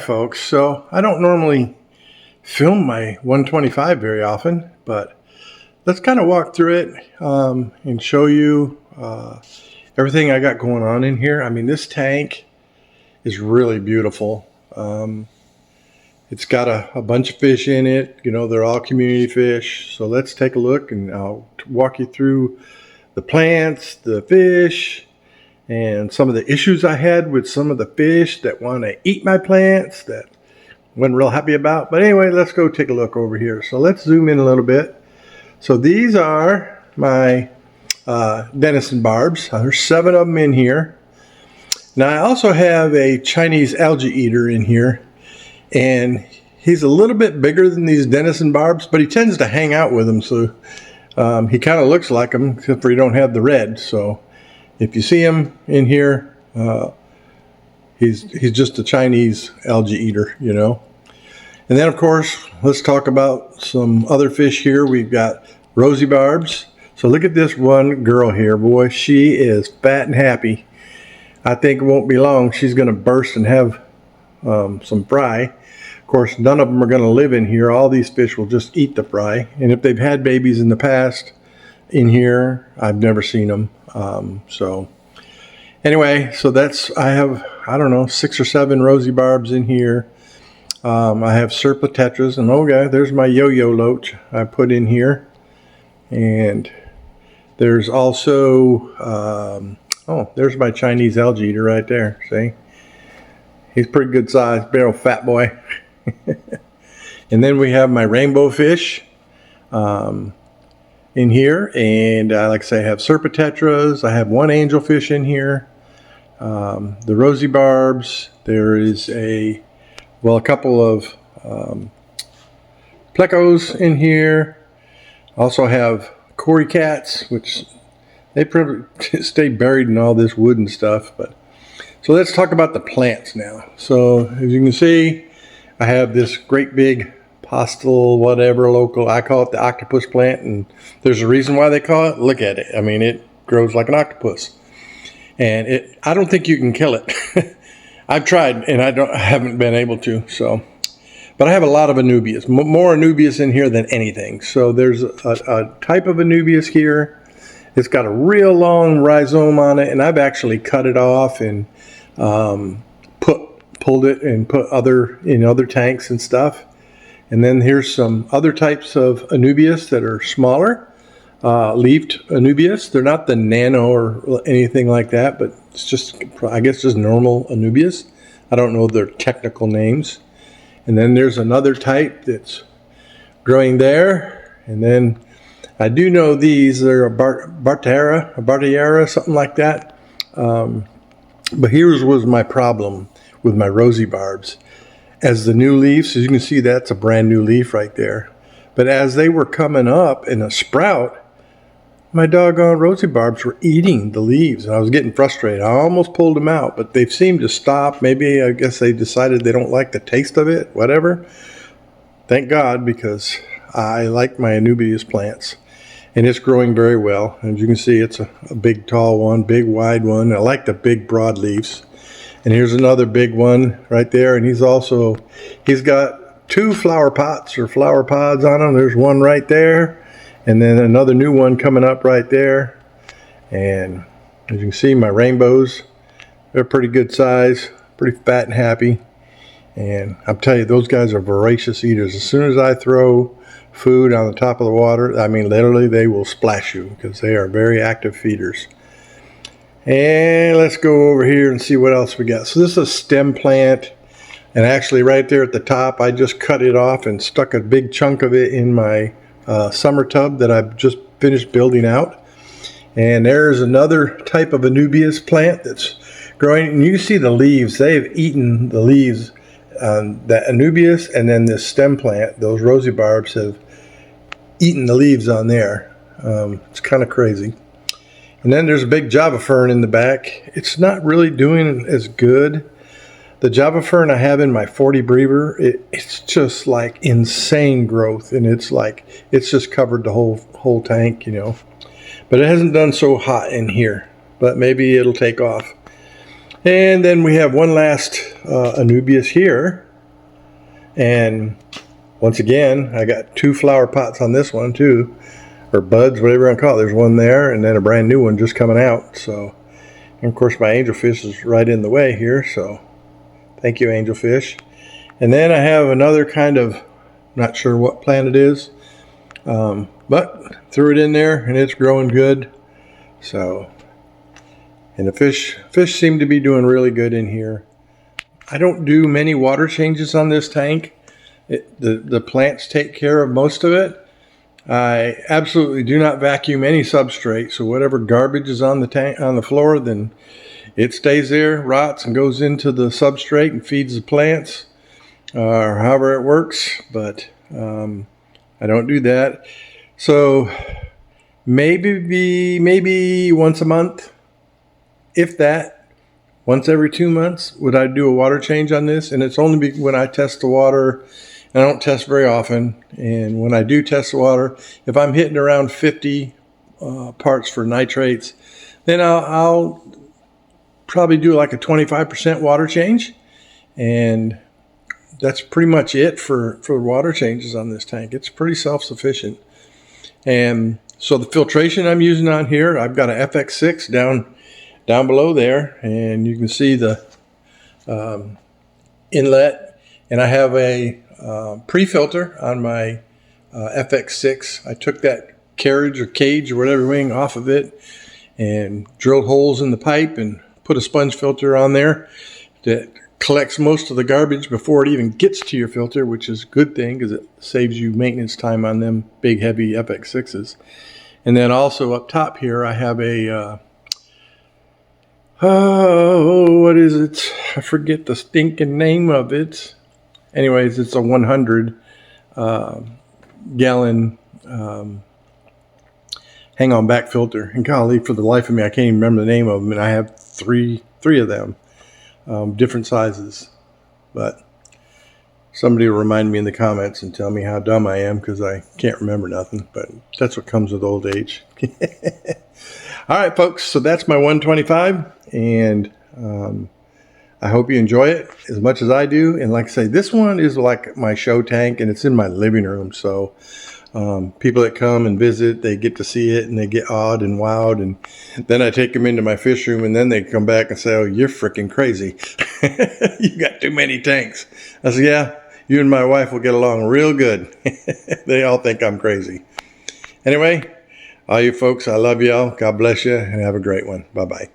folks. So I don't normally film my 125 very often, but let's kind of walk through it and show you everything I got going on in here. I mean, this tank is really beautiful. It's got a bunch of fish in it. You know, they're all community fish. So let's take a look and I'll walk you through the plants, the fish, and some of the issues I had with some of the fish that want to eat my plants that I wasn't real happy about. But anyway, let's go take a look over here. So let's zoom in a little bit. So these are my denison barbs. There's 7 of them in here. Now I also have a Chinese algae eater in here, and he's a little bit bigger than these denison barbs, but he tends to hang out with them, so he kind of looks like them, except for he don't have the red. So if you see him in here, he's just a Chinese algae eater, you know. And then of course, let's talk about some other fish here. We've got rosy barbs. So look at this one girl here, boy. She is fat and happy. I think it won't be long. She's going to burst and have some fry. Of course, none of them are going to live in here. All these fish will just eat the fry. And if they've had babies in the past in here, I've never seen them. So anyway, so I have, I don't know, 6 or 7 rosy barbs in here. I have serpatetras, and okay, there's my yo-yo loach I put in here. And there's also, oh, there's my Chinese algae eater right there, see? He's pretty good size, big old fat boy. And then we have my rainbow fish in here, and like I say, I have serpatetras. I have 1 angelfish in here. The rosy barbs. There is a couple of plecos in here. Also have cory cats, which they probably stay buried in all this wood and stuff. But so let's talk about the plants now. So as you can see, I have this great big postal, whatever, local, I call it the octopus plant, and there's a reason why they call it. Look at it. I mean, it grows like an octopus, and I don't think you can kill it. I've tried, and I haven't been able to. So, but I have a lot of anubias, more anubias in here than anything. So there's a type of anubias here. It's got a real long rhizome on it, and I've actually cut it off and pulled it and put in other tanks and stuff. And then here's some other types of anubias that are smaller, leafed anubias. They're not the nano or anything like that, but it's just, I guess, just normal anubias. I don't know their technical names. And then there's another type that's growing there. And then I do know these, they're a Bartiera, something like that. But here's was my problem with my rosy barbs. As the new leaves, as you can see, that's a brand new leaf right there. But as they were coming up in a sprout, my doggone rosy barbs were eating the leaves. And I was getting frustrated. I almost pulled them out, but they seemed to stop. Maybe, I guess they decided they don't like the taste of it, whatever. Thank God, because I like my anubias plants. And it's growing very well. As you can see, it's a big, tall one, big, wide one. I like the big, broad leaves. And here's another big one right there. And he's got 2 flower pots or flower pods on them. There's one right there. And then another new one coming up right there. And as you can see, my rainbows, they're pretty good size, pretty fat and happy. And I'll tell you, those guys are voracious eaters. As soon as I throw food on the top of the water, I mean, literally they will splash you because they are very active feeders. And let's go over here and see what else we got. So this is a stem plant, and actually right there at the top, I just cut it off and stuck a big chunk of it in my summer tub that I've just finished building out. And there's another type of anubias plant that's growing, and you can see the leaves. They have eaten the leaves. That anubias and then this stem plant, those rosy barbs, have eaten the leaves on there. It's kind of crazy. And then there's a big Java fern in the back. It's not really doing as good. The Java fern I have in my 40 breeder, it's just like insane growth, and it's just covered the whole tank, you know. But it hasn't done so hot in here, but maybe it'll take off. And then we have one last anubias here. And once again, I got 2 flower pots on this one too, or buds, whatever you want to call it. There's one there, and then a brand new one just coming out. So, and of course my angelfish is right in the way here, so thank you, angelfish. And then I have another kind of, not sure what plant it is, but threw it in there and it's growing good. So, and the fish seem to be doing really good in here. I don't do many water changes on this tank. The plants take care of most of it. I absolutely do not vacuum any substrate, so whatever garbage is on the tank, on the floor, then it stays there, rots, and goes into the substrate and feeds the plants, or however it works. But I don't do that. So maybe once a month, if that. Once every 2 months, would I do a water change on this? And it's only when I test the water, and I don't test very often. And when I do test the water, if I'm hitting around 50 parts for nitrates, then I'll probably do like a 25% water change. And that's pretty much it for water changes on this tank. It's pretty self-sufficient. And so the filtration I'm using on here, I've got an FX6 down below there, and you can see the inlet, and I have a pre-filter on my FX6. I took that carriage or cage or whatever wing off of it and drilled holes in the pipe and put a sponge filter on there that collects most of the garbage before it even gets to your filter, which is a good thing because it saves you maintenance time on them big heavy FX6s. And then also up top here I have a what is it? I forget the stinking name of it. Anyways, it's a 100 gallon hang on back filter. And golly, for the life of me, I can't even remember the name of them. And I have three of them, different sizes. But somebody will remind me in the comments and tell me how dumb I am because I can't remember nothing. But that's what comes with old age. All right, folks, so that's my 125, and I hope you enjoy it as much as I do. And like I say, this one is like my show tank, and it's in my living room. So people that come and visit, they get to see it, and they get awed and wowed. And then I take them into my fish room, and then they come back and say, oh, you're freaking crazy. You got too many tanks. I said, yeah, you and my wife will get along real good. They all think I'm crazy. Anyway, all you folks, I love y'all. God bless you, and have a great one. Bye-bye.